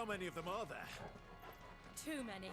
How many of them are there? Too many.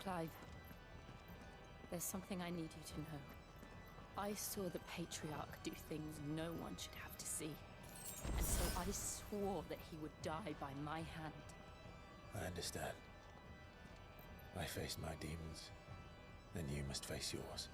Clive, there's something I need you to know. I saw the Patriarch do things no one should have to see. And so I swore that he would die by my hand. I understand. I faced my demons, then you must face yours.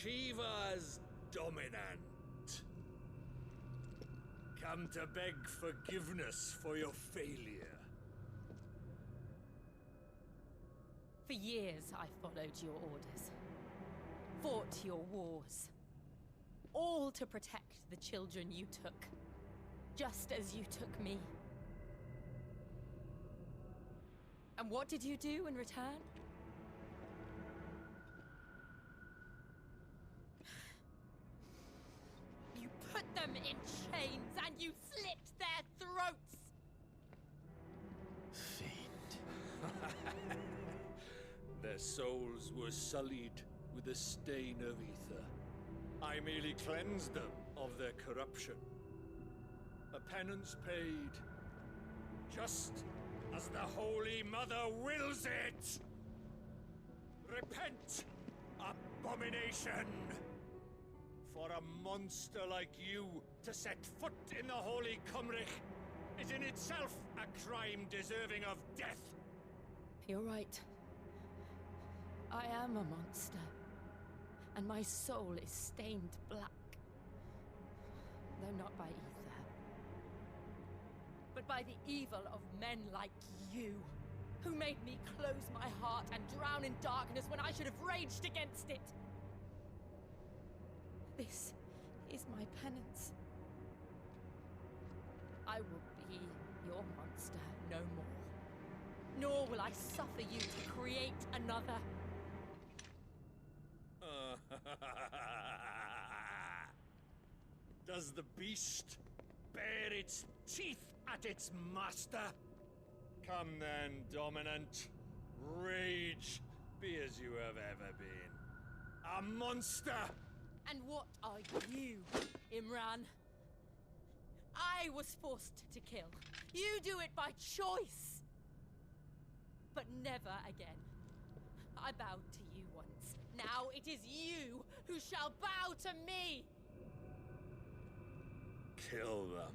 Shiva's dominant. Come to beg forgiveness for your failure. For years, I followed your orders. Fought your wars. All to protect the children you took. Just as you took me. And what did you do in return? You put them in chains and you slit their throats! Fiend. Their souls were sullied with the stain of ether. I merely cleansed them of their corruption. A penance paid, just as the Holy Mother wills it! Repent, abomination! For a monster like you to set foot in the Holy Cymric is in itself a crime deserving of death. You're right. I am a monster. And my soul is stained black. Though not by ether. But by the evil of men like you, who made me close my heart and drown in darkness when I should have raged against it. This is my penance. I will be your monster no more. Nor will I suffer you to create another. Does the beast bare its teeth at its master? Come then, dominant. Rage, be as you have ever been. A monster! And what are you, Imran? I was forced to kill. You do it by choice. But never again. I bowed to you once. Now it is you who shall bow to me! Kill them.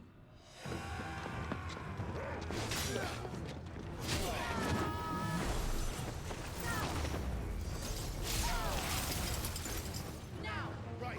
Now! Right.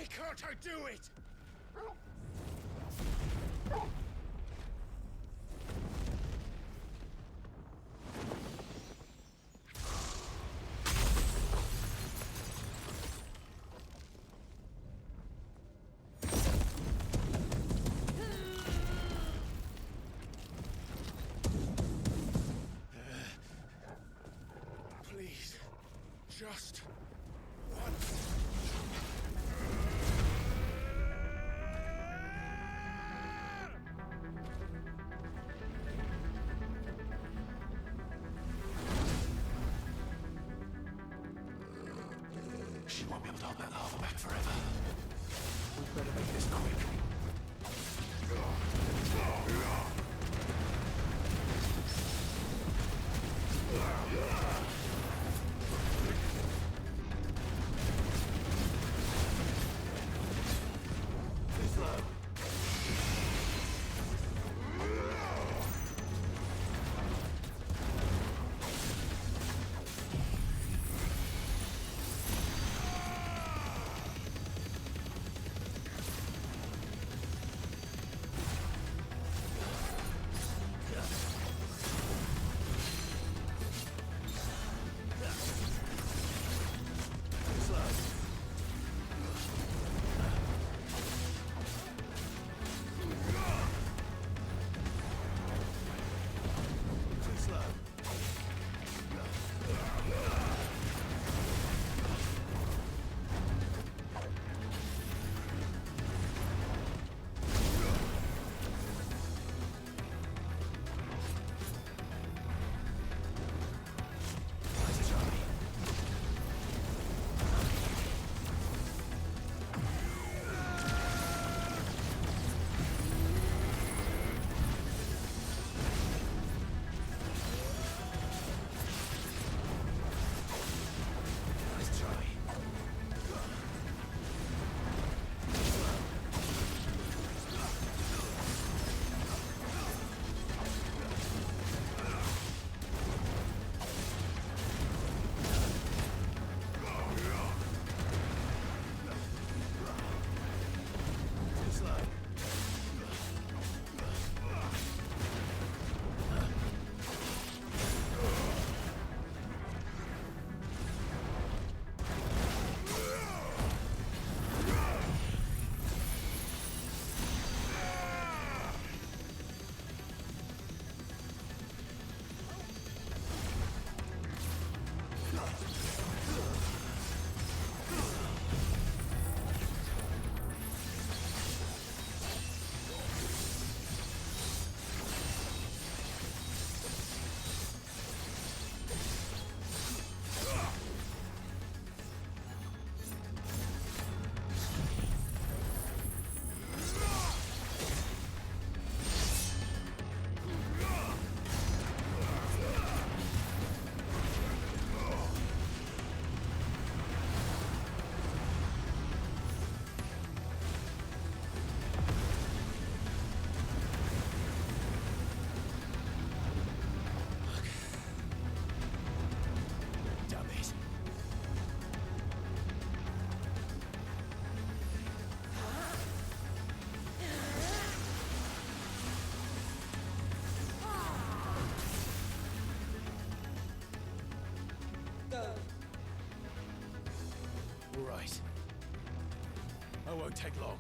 Can't I do it? Please, just once. She won't be able to hold that lava back forever. We better make this quick. All right. I won't take long.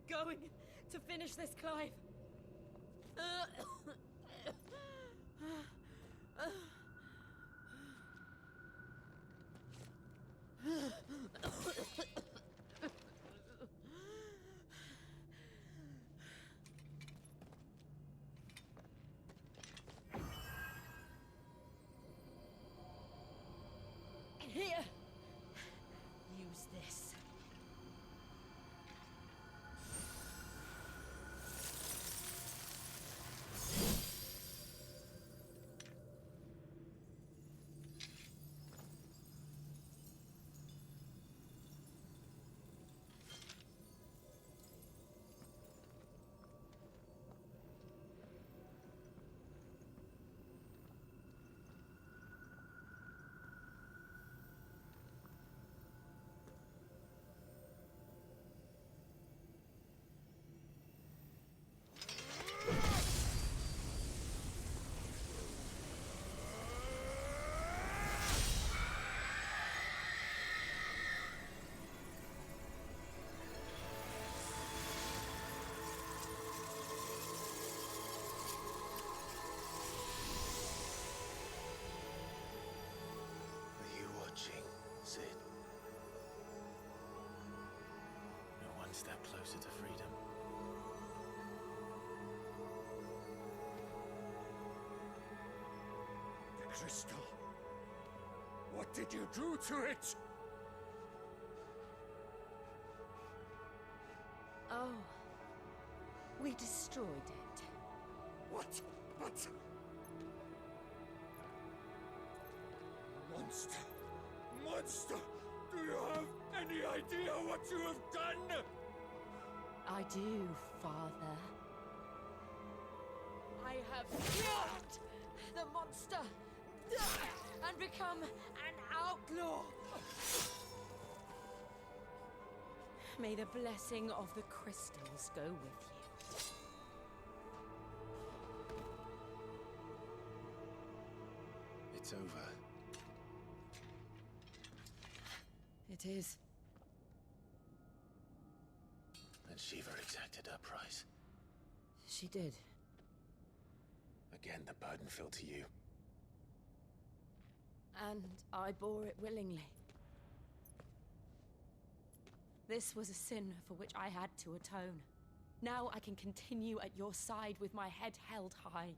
going to finish this, Clive. Here. Use this. Sid. You're one step closer to freedom. The crystal. What did you do to it? Oh. We destroyed it. What? But... Monster! Monster! Do you have any idea what you have done? I do, Father. I have killed the monster and become an outlaw. May the blessing of the crystals go with you. It's over. It is. And Shiva exacted her price. She did. Again, the burden fell to you. And I bore it willingly. This was a sin for which I had to atone. Now I can continue at your side with my head held high.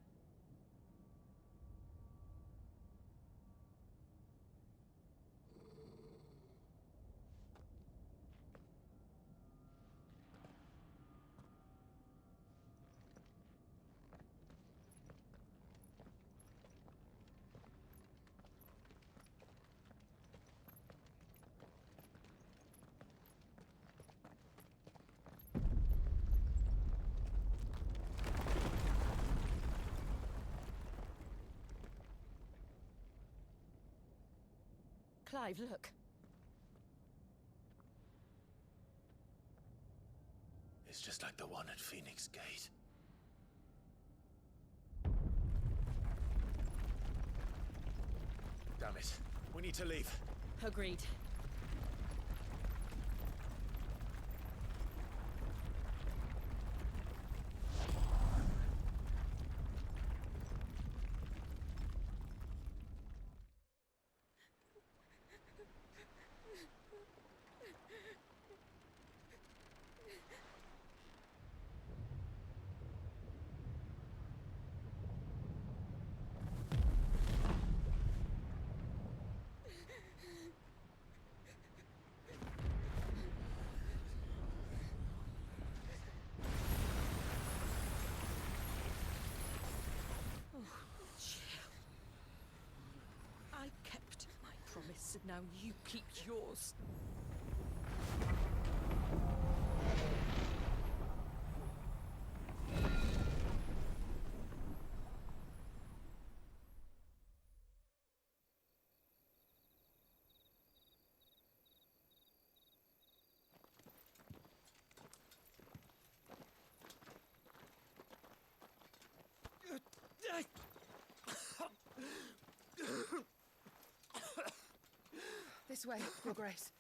Clive, look. It's just like the one at Phoenix Gate. Damn it. We need to leave. Agreed. I kept my promise, and now you keep yours. This way, Your Grace.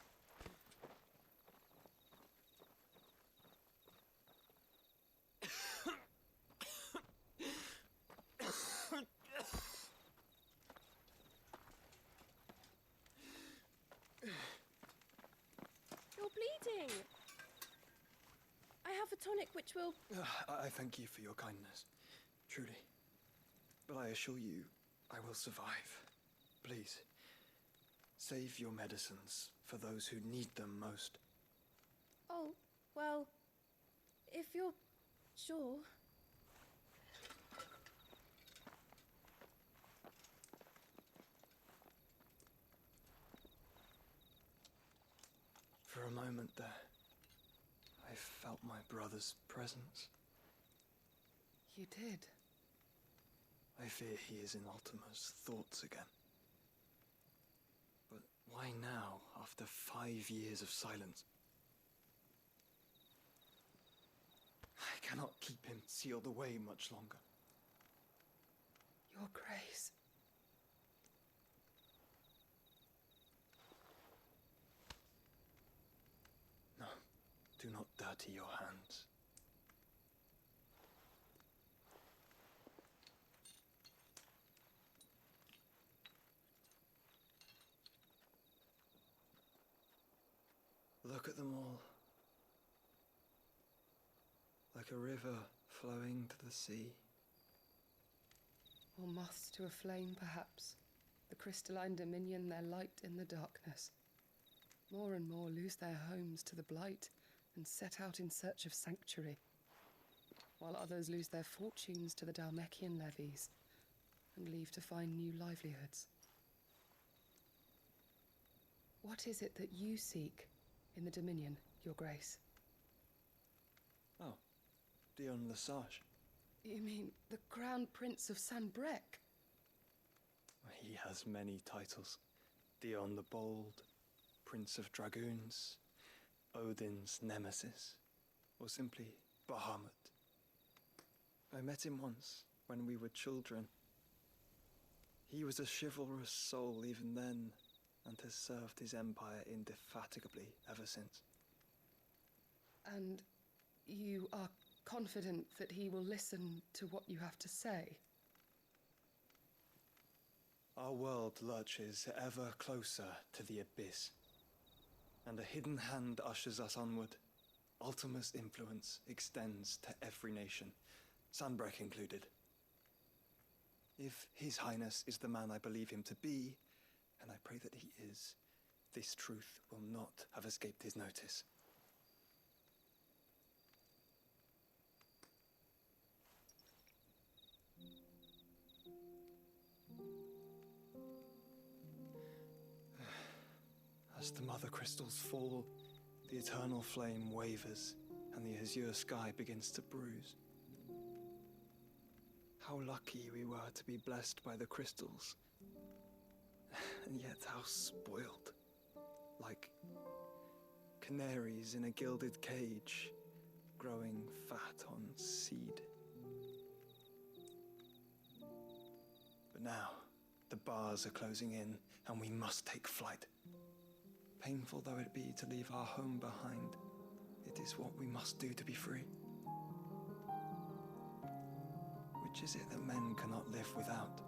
which will... I thank you for your kindness, truly. But I assure you, I will survive. Please, save your medicines for those who need them most. Oh, well, if you're sure... For a moment there, I felt my brother's presence. You did? I fear he is in Ultima's thoughts again. But why now, after 5 years of silence? I cannot keep him sealed away much longer. Your Grace. No, do not dirty your hands. Look at them all. Like a river flowing to the sea. Or moths to a flame, perhaps. The crystalline dominion, their light in the darkness. More and more lose their homes to the blight and set out in search of sanctuary, while others lose their fortunes to the Dhalmekian levies and leave to find new livelihoods. What is it that you seek in the Dominion, Your Grace? Oh, Dion Lesage. You mean the Crown Prince of Sanbreque? He has many titles. Dion the Bold, Prince of Dragoons, Odin's Nemesis, or simply Bahamut. I met him once, when we were children. He was a chivalrous soul even then, and has served his empire indefatigably ever since. And you are confident that he will listen to what you have to say? Our world lurches ever closer to the abyss, and a hidden hand ushers us onward. Ultima's influence extends to every nation, Sanbreque included. If His Highness is the man I believe him to be, and I pray that he is, this truth will not have escaped his notice. As the mother crystals fall, the eternal flame wavers, and the azure sky begins to bruise. How lucky we were to be blessed by the crystals, and yet how spoiled. Like canaries in a gilded cage, growing fat on seed. But now, the bars are closing in, and we must take flight. Painful though it be to leave our home behind, it is what we must do to be free. Which is it that men cannot live without?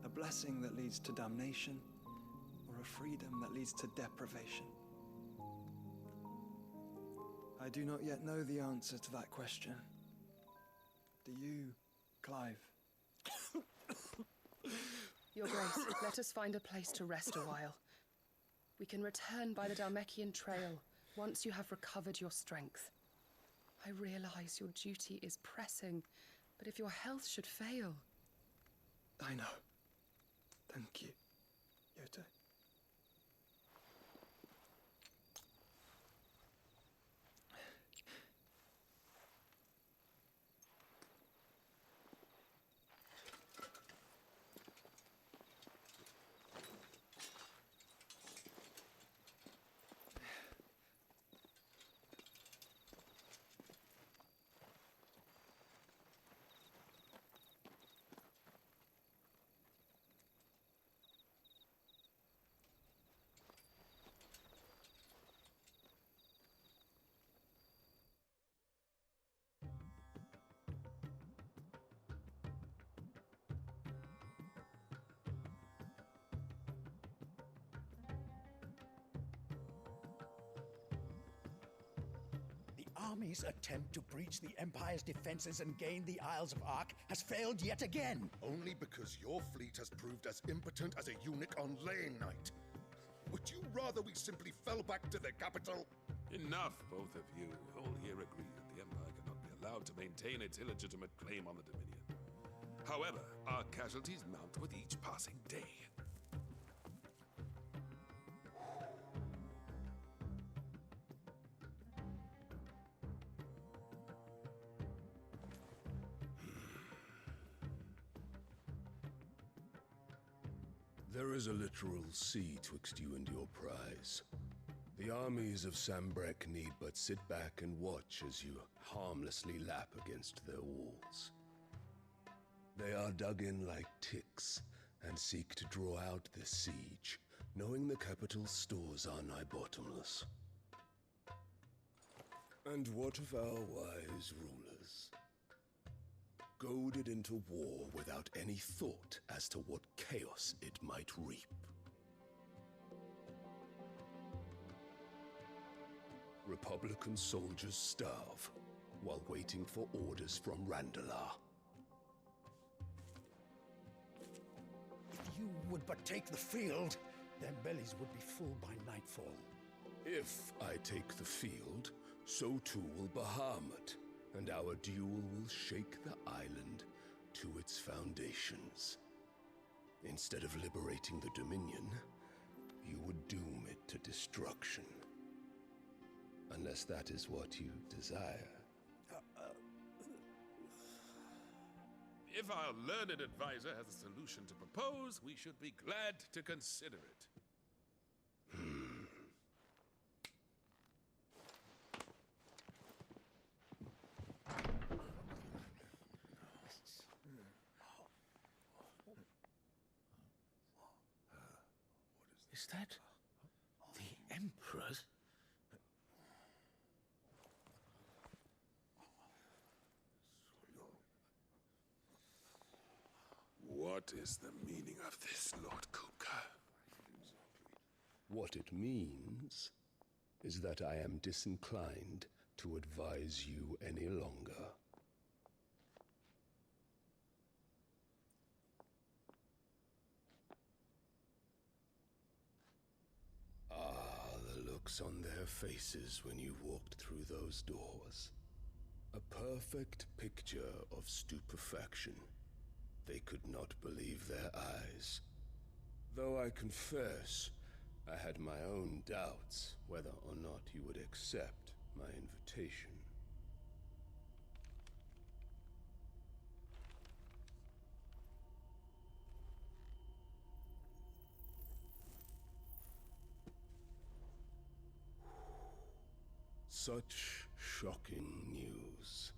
A blessing that leads to damnation, or a freedom that leads to deprivation? I do not yet know the answer to that question. Do you, Clive? Your Grace, let us find a place to rest a while. We can return by the Dhalmekian trail once you have recovered your strength. I realize your duty is pressing, but if your health should fail... I know. Thank you, Yote. army's attempt to breach the Empire's defenses and gain the Isles of Ark has failed yet again. Only because your fleet has proved as impotent as a eunuch on Lane Night. Would you rather we simply fell back to the capital? Enough, both of you. All here agree that the Empire cannot be allowed to maintain its illegitimate claim on the Dominion. However, our casualties mount with each passing day. There is a literal sea twixt you and your prize. The armies of Sambrek need but sit back and watch as you harmlessly lap against their walls. They are dug in like ticks and seek to draw out this siege, knowing the capital's stores are nigh bottomless. And what of our wise rulers? Goaded into war without any thought as to what chaos it might reap. Republican soldiers starve while waiting for orders from Randalar. If you would but take the field, their bellies would be full by nightfall. If I take the field, so too will Bahamut, and our duel will shake the island to its foundations. Instead of liberating the Dominion, you would doom it to destruction. Unless that is what you desire. If our learned advisor has a solution to propose, we should be glad to consider it. Is that the Emperor's? What is the meaning of this, Lord Kupka? What it means is that I am disinclined to advise you any longer. The looks on their faces when you walked through those doors. A perfect picture of stupefaction. They could not believe their eyes. Though I confess, I had my own doubts whether or not you would accept my invitation. Such shocking news.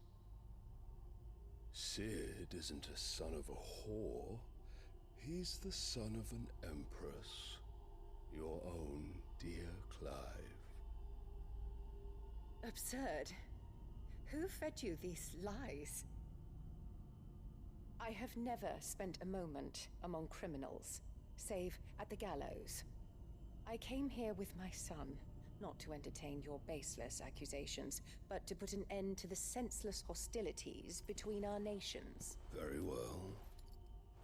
Sid isn't a son of a whore. He's the son of an empress. Your own dear Clive. Absurd. Who fed you these lies? I have never spent a moment among criminals, save at the gallows. I came here with my son, not to entertain your baseless accusations, but to put an end to the senseless hostilities between our nations. Very well.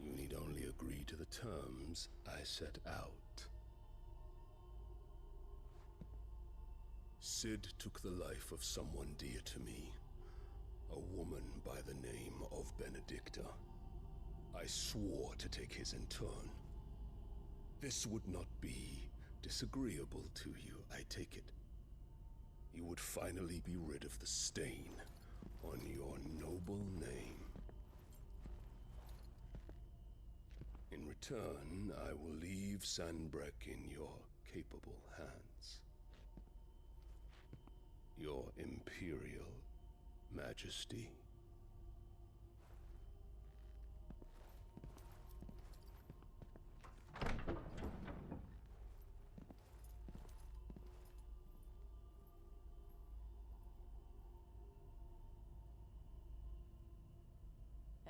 You need only agree to the terms I set out. Sid took the life of someone dear to me, a woman by the name of Benedicta. I swore to take his in turn. This would not be disagreeable to you, I take it. You would finally be rid of the stain on your noble name. In return, I will leave Sanbrek in your capable hands. Your Imperial Majesty.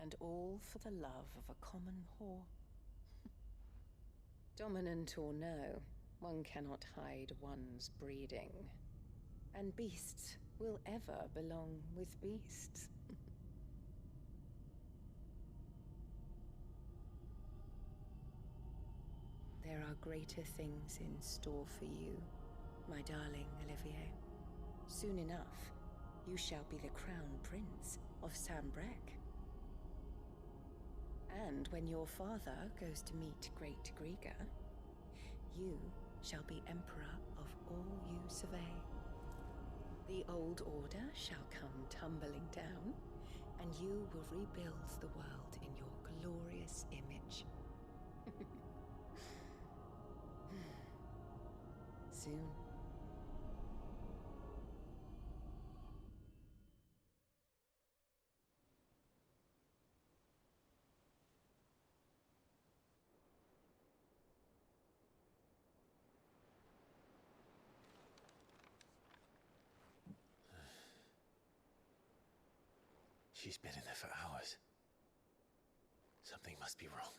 And all for the love of a common whore. Dominant or no, one cannot hide one's breeding. And beasts will ever belong with beasts. There are greater things in store for you, my darling Olivier. Soon enough, you shall be the crown prince of Sambrec. And when your father goes to meet Great Griga, you shall be emperor of all you survey. The old order shall come tumbling down, and you will rebuild the world in your glorious image. Soon. She's been in there for hours. Something must be wrong.